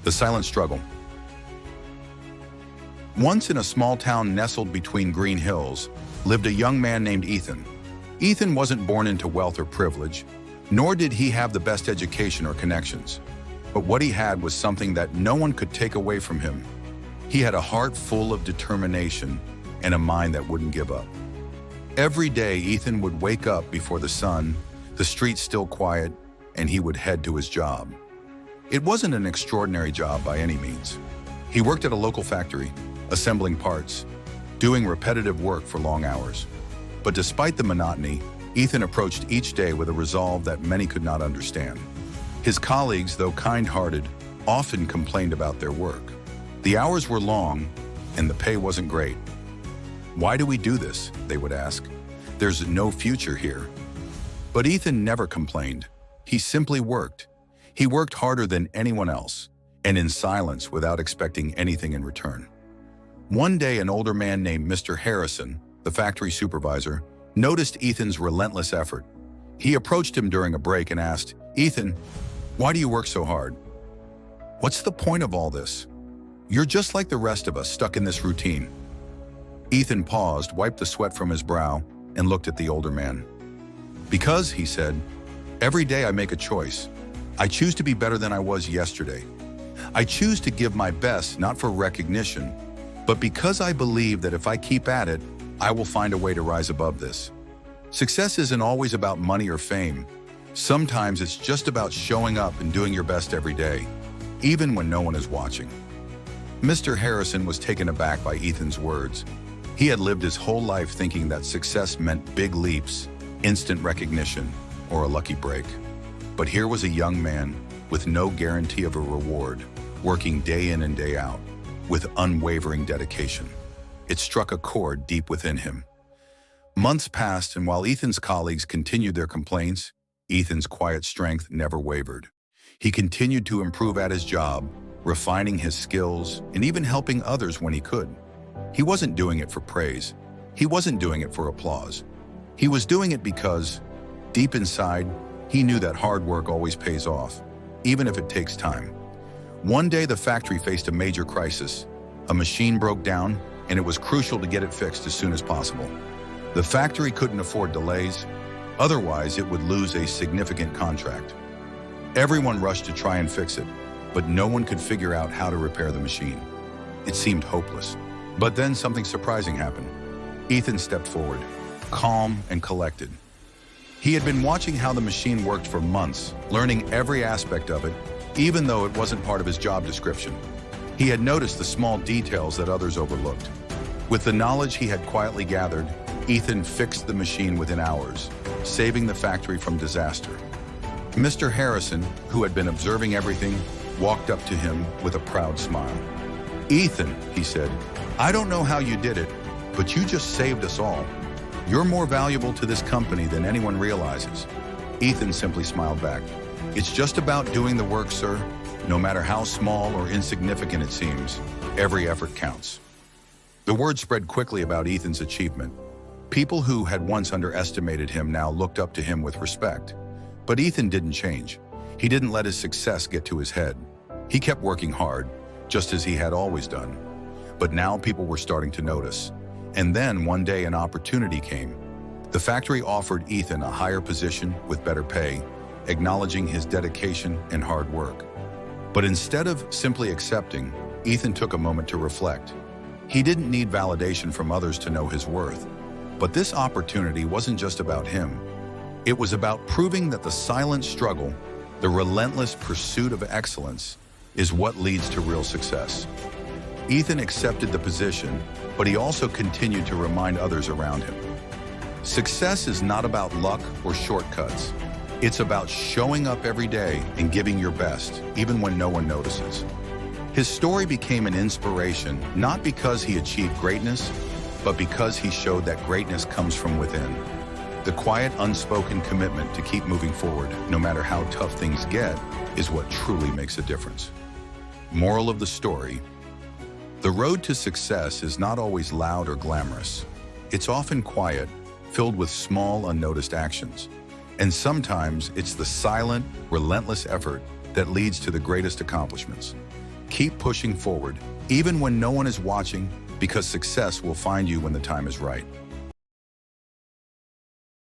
The silent struggle. Once in a small town nestled between green hills, lived a young man named Ethan. Ethan wasn't born into wealth or privilege, nor did he have the best education or connections. But what he had was something that no one could take away from him. He had a heart full of determination and a mind that wouldn't give up. Every day, Ethan would wake up before the sun, the streets still quiet, and he would head to his job. It wasn't an extraordinary job by any means. He worked at a local factory, assembling parts, doing repetitive work for long hours. But despite the monotony, Ethan approached each day with a resolve that many could not understand. His colleagues, though kind-hearted, often complained about their work. The hours were long, and the pay wasn't great. "Why do we do this?" they would ask. "There's no future here." But Ethan never complained. He simply worked. He worked harder than anyone else, and in silence without expecting anything in return. One day, an older man named Mr. Harrison, the factory supervisor, noticed Ethan's relentless effort. He approached him during a break and asked, "Ethan, why do you work so hard? What's the point of all this? You're just like the rest of us, stuck in this routine." Ethan paused, wiped the sweat from his brow, and looked at the older man. "Because," he said, "every day I make a choice. I choose to be better than I was yesterday. I choose to give my best, not for recognition, but because I believe that if I keep at it, I will find a way to rise above this. Success isn't always about money or fame. Sometimes it's just about showing up and doing your best every day, even when no one is watching." Mr. Harrison was taken aback by Ethan's words. He had lived his whole life thinking that success meant big leaps, instant recognition, or a lucky break. But here was a young man with no guarantee of a reward, working day in and day out, with unwavering dedication. It struck a chord deep within him. Months passed, and while Ethan's colleagues continued their complaints, Ethan's quiet strength never wavered. He continued to improve at his job, refining his skills, and even helping others when he could. He wasn't doing it for praise. He wasn't doing it for applause. He was doing it because, deep inside, he knew that hard work always pays off, even if it takes time. One day, the factory faced a major crisis. A machine broke down, and it was crucial to get it fixed as soon as possible. The factory couldn't afford delays, otherwise it would lose a significant contract. Everyone rushed to try and fix it, but no one could figure out how to repair the machine. It seemed hopeless. But then something surprising happened. Ethan stepped forward, calm and collected. He had been watching how the machine worked for months, learning every aspect of it, even though it wasn't part of his job description. He had noticed the small details that others overlooked. With the knowledge he had quietly gathered, Ethan fixed the machine within hours, saving the factory from disaster. Mr. Harrison, who had been observing everything, walked up to him with a proud smile. "Ethan," he said, "I don't know how you did it, but you just saved us all. You're more valuable to this company than anyone realizes." Ethan simply smiled back. "It's just about doing the work, sir. No matter how small or insignificant it seems, every effort counts." The word spread quickly about Ethan's achievement. People who had once underestimated him now looked up to him with respect. But Ethan didn't change. He didn't let his success get to his head. He kept working hard, just as he had always done. But now people were starting to notice. And then one day an opportunity came. The factory offered Ethan a higher position with better pay, acknowledging his dedication and hard work. But instead of simply accepting, Ethan took a moment to reflect. He didn't need validation from others to know his worth. But this opportunity wasn't just about him. It was about proving that the silent struggle, the relentless pursuit of excellence, is what leads to real success. Ethan accepted the position, but he also continued to remind others around him. Success is not about luck or shortcuts. It's about showing up every day and giving your best, even when no one notices. His story became an inspiration, not because he achieved greatness, but because he showed that greatness comes from within. The quiet, unspoken commitment to keep moving forward, no matter how tough things get, is what truly makes a difference. Moral of the story: the road to success is not always loud or glamorous. It's often quiet, filled with small, unnoticed actions. And sometimes it's the silent, relentless effort that leads to the greatest accomplishments. Keep pushing forward, even when no one is watching, because success will find you when the time is right.